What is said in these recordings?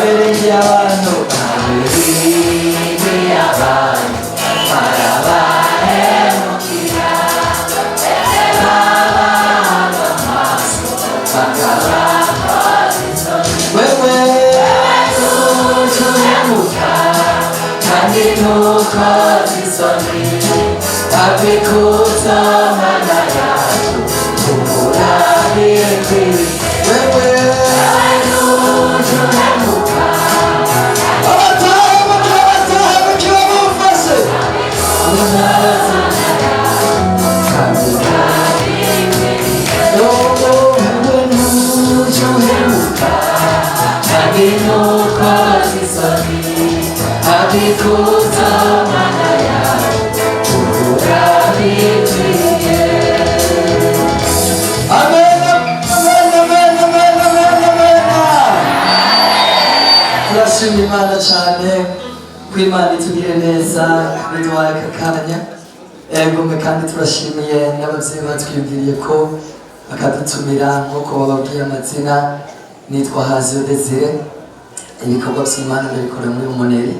Kabiringi abantu, kabiringi abantu, barabahemukira, babaha amaso, bakabakoza isoni. Wewe tuhemuka, kandi ntukoze isoni, abikuza mana yacu, uburabikwi. Wewe tuhemuka, abatahemukiwe mumfashe, kandi ntukoze isoni, abikuza mana yacu, urabikwiye. Amen, amen, amen, amen, amen, amen. Turashimye Imana cyane ko Imana itugire neza biduhaye aka kanya. Egome kandi turashimiye n'ababyeyi batwibwiriye ko bakadutumira nk'uko bababwiye amazina. Nitwa Haziyo Desire, ibikorwa by'Imana ndabikora muri Umuneri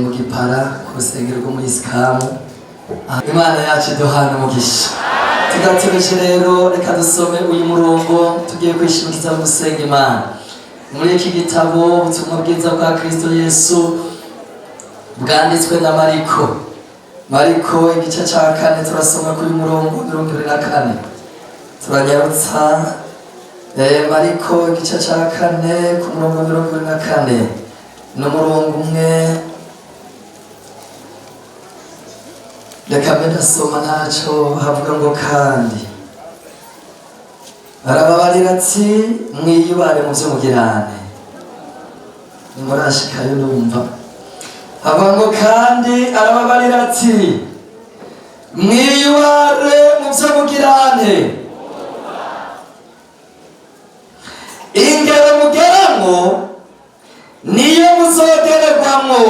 mu Gipara ku rusengero rwo muri Isikamu. Imana yacu iduhana umugisha. Tudatebeje rero reka dusome uyu murongo tugiye kwishimikiza mu gusenga Imana muri iki gitabo ubutumwa bwiza bwa Kristo Yesu bwanditswe na Mariko igice cya 4 turasoma kuri murongo 24. Turanyarutsa Mariko igice cya 4 ku murongo 24 n'umurongo umwe. Reka ndasoma ntacyo havuga ngo kandi arababarira ati mwiyubare mu byo mugirane. Nimurashikayo numva havuga ngo kandi arababarira ati mwiyubare mu byo mugirane. Ingero mugeramo niyo muzogererwamo,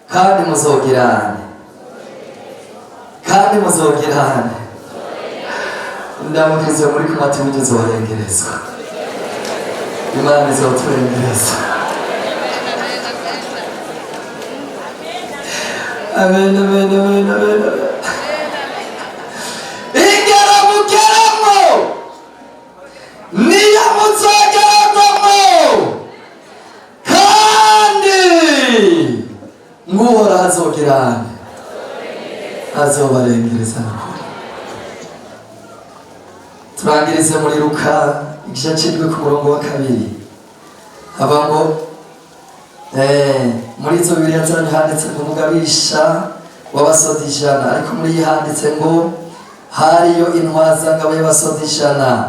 kandi muzogirane, kandi muzogirane. Ndamukiriza muri kumati mugeze warengerezwa. Imana izoturengereza. Amen, amen, amen, amen, amen. Ingero mugeramo niyo muzogererwamo, kandi nguhora azogirane, azobarengereza n'ukuri. Turangirize muri Luka igice cy'indwi ku murongo wa 2. Haba ngo muri izo Bibiliya zanyu handitse ngo umugabisha w'abasoda 100, ariko muri iyi handitse ngo hariyo intwazangabo y'abasoda 100.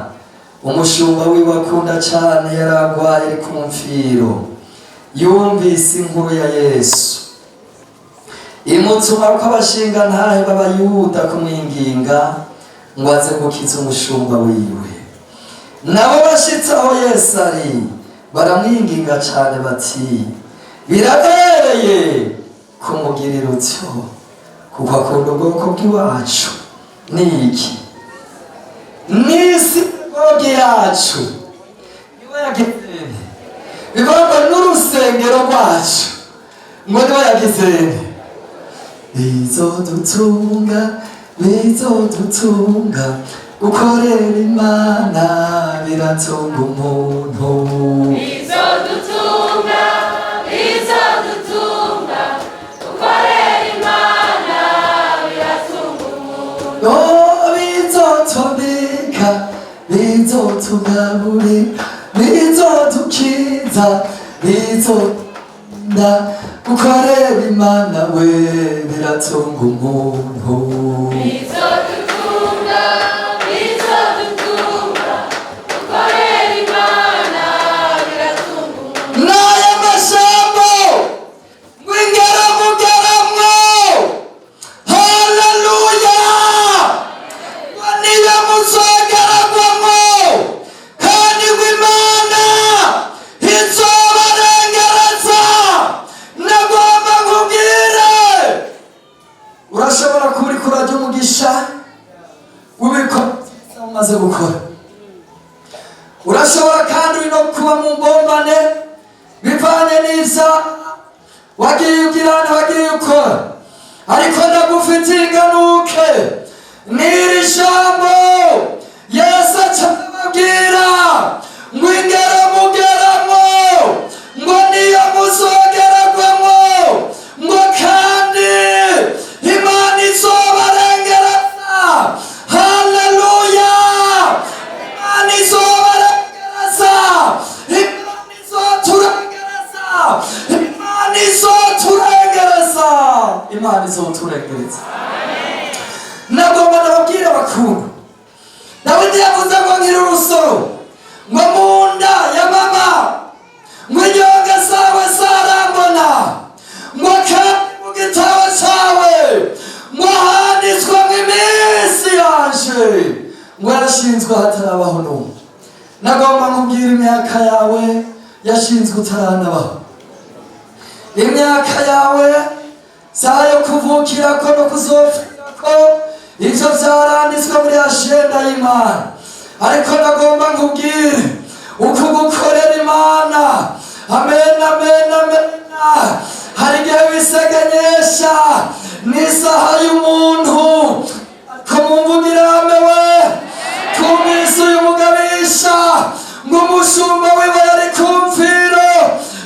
Umushumba wiwe akunda cyane yaragwaye ari ku mfiro, yumvise inkuru ya Yesu, imutuma ko abashinga ntahe b'Abayuda kumwinginga ngo aze gukiza umushumba wiwe. Nabo bashitse aho Yesu ari baramwinginga cyane bati birabereye kumugirira utyo, kuko akunda ubwoko bw'iwacu n'iki n'isi bwogi yacu niwe yagize, bivuga n'urusengero rwacu ngo niwe yagize. Bizodutunga gukorera Imana biratunga umuntu. Bizodutunga gukorera Imana biratunga umuntu. Bizotubika, bizotugaburira, bizodukiza, bizodunda gukorera Imana we biratunga umuntu. Bizodutunga gukorera Imana biratunga umuntu. N'aya mashambo mwingera mugeramo, haleluya, niyo muzogeragwamo, kandi Imana izobarengereza. Nagomba nkubwire, urashobora kuba uri kurajya umugisha w'ibikorwa umaze gukora. Urashobora kandi no kuba mu mbombane bijanye n'ivyaha wagiye ugirana wagiye ukora, ariko ndagufitiye inganuke n'iri jambo Yesu acababwira ngo ingero mugeramo ngo niyo muzogeragwamo ngo kandi Imana izobarengereza. Haleluya! Imana izobarengereza, Imana izoturengereza, Imana izoturengereza, Imana izoturengereza. Nagomba nababwire bakuru, Dawidi yavuze ngo nkiri urusoro ngo mu nda ya mama ngo inyonga zawe zarambona ngo kandi mu gitabo cyawe ngo handitswe ngo iminsi yanje ngo yarashinzwe hatarabaho n'umwe. Nagomba nkubwira imyaka yawe yashinzwe utaranabaho. Imyaka yawe sayo kuvukirako no kuzopfirako ivyo vyaranditswe muri agenda y'Imana, ariko nagomba nkubwire uko gukorera Imana. Amen, amen, amen. Hari igihe bisegenyesha n'isaha y'umuntu kumumvugirame we kumisa uyu mugabisha ngo umushumba wiwe yari kumviro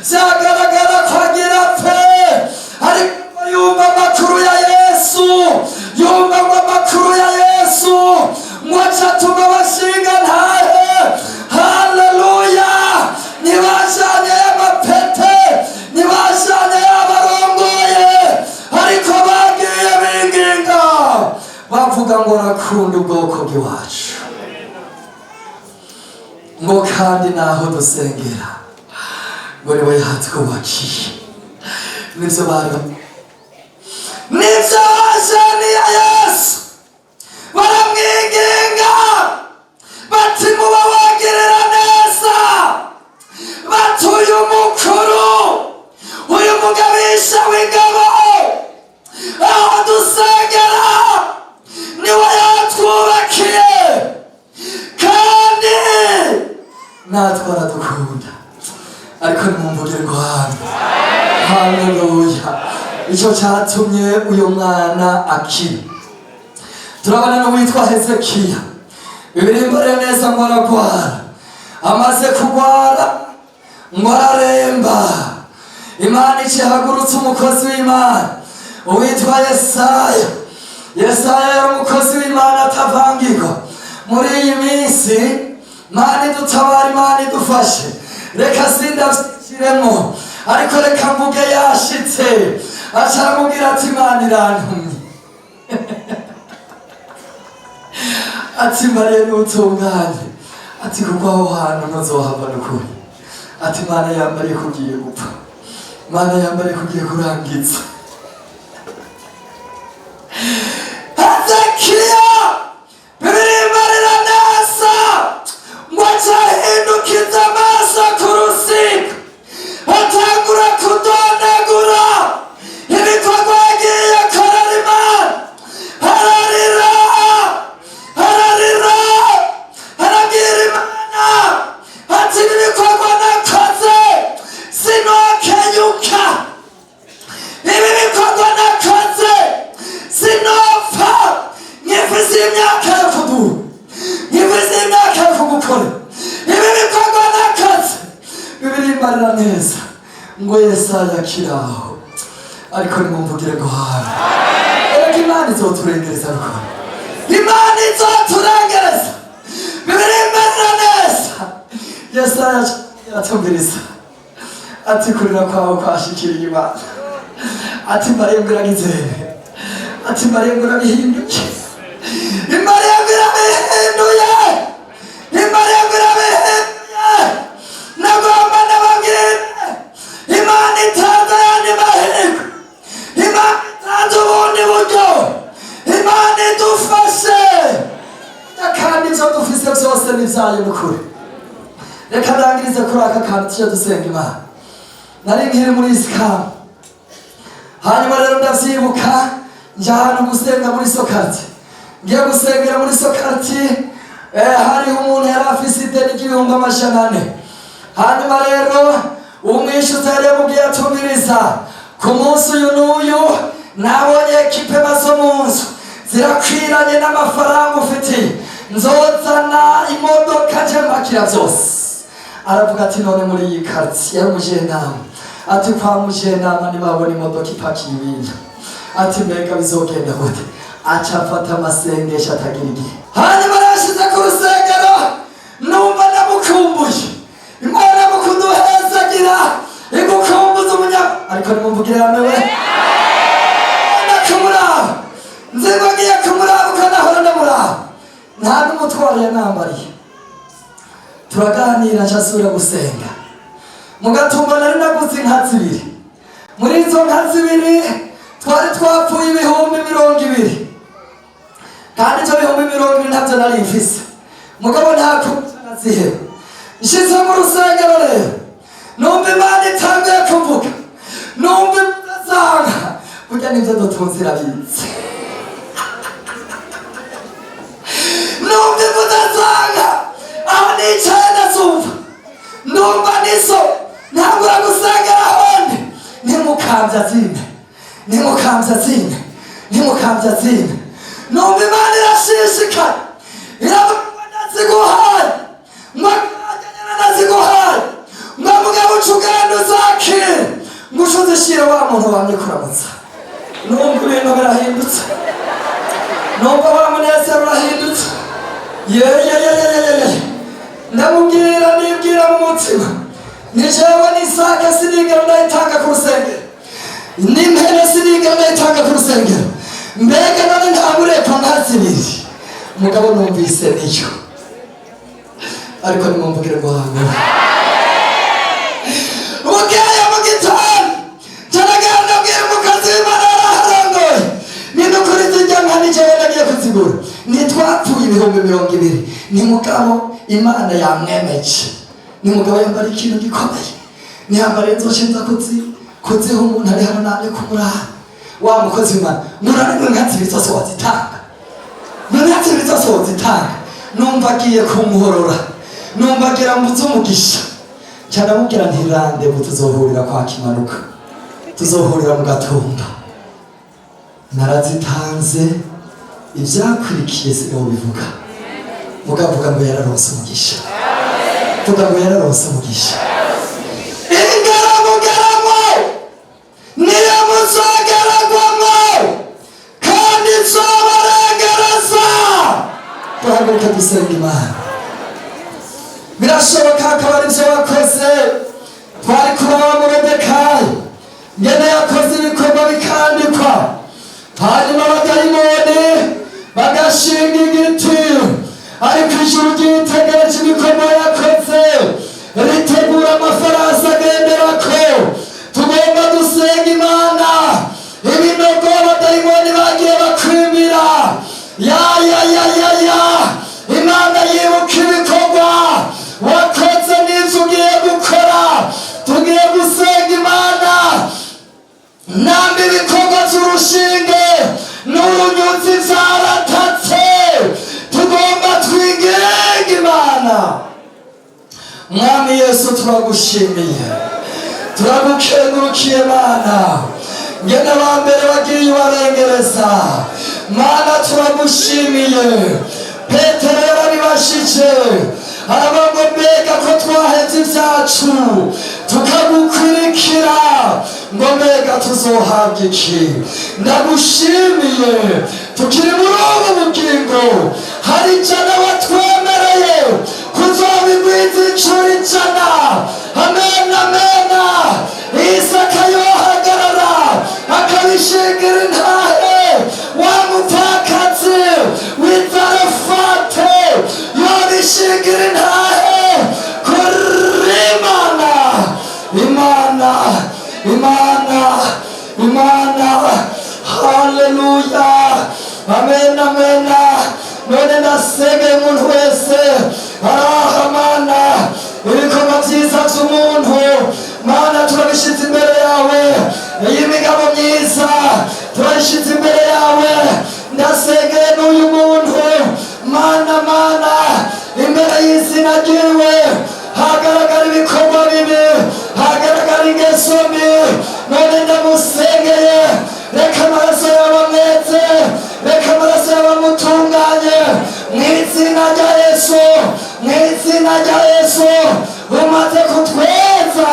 vyagaragara ko agira pe, ariko yumva amakuru ya Yesu, yumva ngo amakuru ya Yesu ngo acatuma bashinga ntahe. Haleluya! Ntibajanye y'amapete, ntibajanye y'abarongoye, ariko bagiye binginga bavuga ngo rakunda ubwoko bw'iwacu ngo kandi naho dusengera ngo niwe yatwubakiye. Nivyo bari nivyo bajaniye Yesu, baramwinginga bati muba wagirira neza, bati uyu mukuru uyu mugabisha w'ingabo aho dusengera niwe yatwubakiye kandi natwe aradukunda, ariko nimumvugire Rwanda. Haleluya! Ico catumye uyu mwana akira. Turabona n'uwitwa Hezekiya, Bibiliya neza ngo aragwara, amaze kugwara ngo araremba, Imana icihagurutse umukozi w'Imana uwitwa Yesaya. Yesaya yari umukozi w'Imana atavangirwa. Muri iyi minsi Imana idutabara, Imana idufashe, reka sindavyiremo, ariko reka mvuge yashitse. Aca aramubwira ati Imana irantumye ati Mariya n'utunganye, ati kuko aho hantu ntuzohava n'ukuri, ati Imana yambariye kugiye gupfa, Imana yambariye kugiye kurangiza. Hezekiya Bibiliya neza ngo acahindukiza amaso ku rusika, atangura kudondagura ibikorwa yagiye akorera Imana. Ararira, ararira, arabwira Imana ati ibi bikorwa nakoze sinokenyuka, ibi bikorwa nakoze sinopfa, nyifuza imyaka yo kuduha, nyifuza imyaka yo kugukora, ibi bikorwa nakoze. Bibiliya neza ngo Yesaya akiraho, ariko nimumvugire ngo hano erega Imana izoturengereza, ariko Imana izoturengereza. Bibiliya neza Yesaya atumviriza ati kurira kwawe kwashikiriye Imana, ati Mariya ngo iragizere, ati Mariya ngo irabihinduye, Mariya ngo irabihinduye, Mariya ngo irabihinduye. Nagomba nababwire Imana itanze ayandi mahirwe, Imana itanze ubundi buryo, Imana idufashe kandi ivyo dufise vyose ni vyayo n'ukuri. Reka ndangirize kuri aka kantu tuje dusenga Imana. Nari nkiri muri Isikamu, hanyuma rero ndavyibuka nja ahantu gusenga muri Sokati. Ngiye gusengera muri Sokati, hariho umuntu yari afise ideni ry'ibihumbi 400. Hanyuma rero umwishyuza yari yamubwiye atumviriza ku munsi uyu n'uyu nabonye ekipe maso mu nzu zirakwiranye n'amafaranga ufitiye, nzozana imodoka nje mbakira byose. Aravuga ati none muri iyi quartier yari umujenama, ati kwa mujenama ntibabona imodoka ipakiye ibintu, ati mbega bizogenda gute? Aca afata amasengesho atagira igihe, hanyuma arashize ku rusengero, numva ndamukumbuye. Imana mukuduhezagira igukumbuza ariko nimumvugire hamwe we ndakumuraba, nzibagiye kumuraba ukanahora ndamuraba, nta n'umutwaro yanambariye. Turaganira nshasubira gusenga, mu gatumba nari naguze inka zibiri. Muri izo nka zibiri twari twapfuye ibihumbi 20, kandi ivyo bihumbi 20 ntavyo nari mfise, mugabo nta naziheba. Nshize mu rusengero rero, numva Imana itanguye kuvuga, numva imudasanga burya nivyo dutunze irabitse. Numva imudasanga aho nicaye ndazumva, numva niso ntangura gusengera honde, ntimukambya zine, ntimukambya zine, ntimukambya zine. Numva Imana irashishikaye iravuga ndaziguhaye, naziguhaye ngo mugabo ucugenda uzakire, ngo uzishire wa muntu wamye kuramutsa. Numva ibintu birahindutse, numva wa munezero urahindutse. Ndamubwira nibwira mu mutima, ni jewe n'isake sinigera ndayitanga ku rusengero, n'impene sinigera ndayitanga ku rusengero, mbega none ntamureka nkazibiri. Mugabo numvise niyo, ariko nimumvugire ngo hamwe. Ubugeye mu gitondo caragenda bwira umukozi w'Imana araharongoye, n'ukuri zijya nka nijewe nagiye kuzigura, ntitwapfuye ibihumbi 20, ni mugabo Imana yamwemeje, ni mugabo yambara ikintu gikomeye, niyambara nzoshinza kuziha umuntu ari hano namye kumuraba. Wa mukozi w'Imana murane nkatsi zose wazitanga, nkatsi zose wazitanga. Numva agiye kumuhorora, numva agira mbuze umugisha, cyane amubwira ntirande ngo tuzohurira kwa Kimanuka, tuzohurira mu Gatumba. Narazitanze, ibyakurikiye sinaho bivuga, mugavuga ngo yararonse umugisha, vuga ngo yararonse umugisha. Ingaramugaramo niyo muzogeragwamo kandi nzobarengereza. Tuhaguruke dusenga Imana. Birashoboka akaba ari byo wakoze, twari kuraba Moridekayi ngene yakoze ibikorwa bikandikwa, hanyuma abadayimoni bagashinga igiti, ariko ijuru ryitegereje ibikorwa yakoze, ritegura amafarasi agenderako. Tugomba dusenga Imana, ibinogo abadayimoni bagiye bakwimira. Imana yibuka ibikorwa wakoze n'ivyo ugiye gukora. Tugiye gusenga Imana, nambi ibikorwa vy'urushinge n'urunyuzi vyaratatse, tugomba twinginga Imana. Mwami Yesu turagushimiye, turagukengurukiye Mana, ngene abambere bagiye ubarengereza. Mana turagushimiye, Petero yarabibashije, aravuga ngo mbega ko twaheze ibyacu tukagukurikira, ngo mbega tuzohabwa iki? Ndagushimiye, tukiri muri ubu bugingo, hari ijana watwemereye kuzobigwiza incuro 100. Amen, amen. Isaka yohagarara akabishingira intahe, wa mupfakazi w'Izarefate yobishingira intahe kuri Imana. Imana, Imana, Imana. Haleluya, amen, amen. None nasengeye umuntu wese araha Mana, ibikorwa byiza by'umuntu Mana turabishyize imbere yawe, iyi migabo myiza turabishyize imbere yawe. Ndasengeye n'uyu muntu Mana, Mana, imbere y'izina ryiwe hagaragara ibikorwa bibi, hagaragara yari ingeso mbi none ndamusengeye reka amaraso y'abamwete reka amaraso y'abamutunganye mu izina rya Yesu mu izina rya Yesu umaze kutweza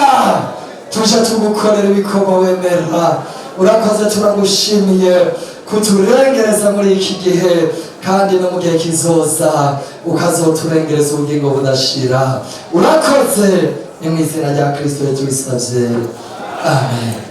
tuje tugukorera ibikorwa wemera urakoze turagushimiye kuturengereza muri iki gihe kandi no mu gihe kizoza ukazoturengereza ubugingo budashira urakoze ni mu izina rya Kristo tubisavye amen.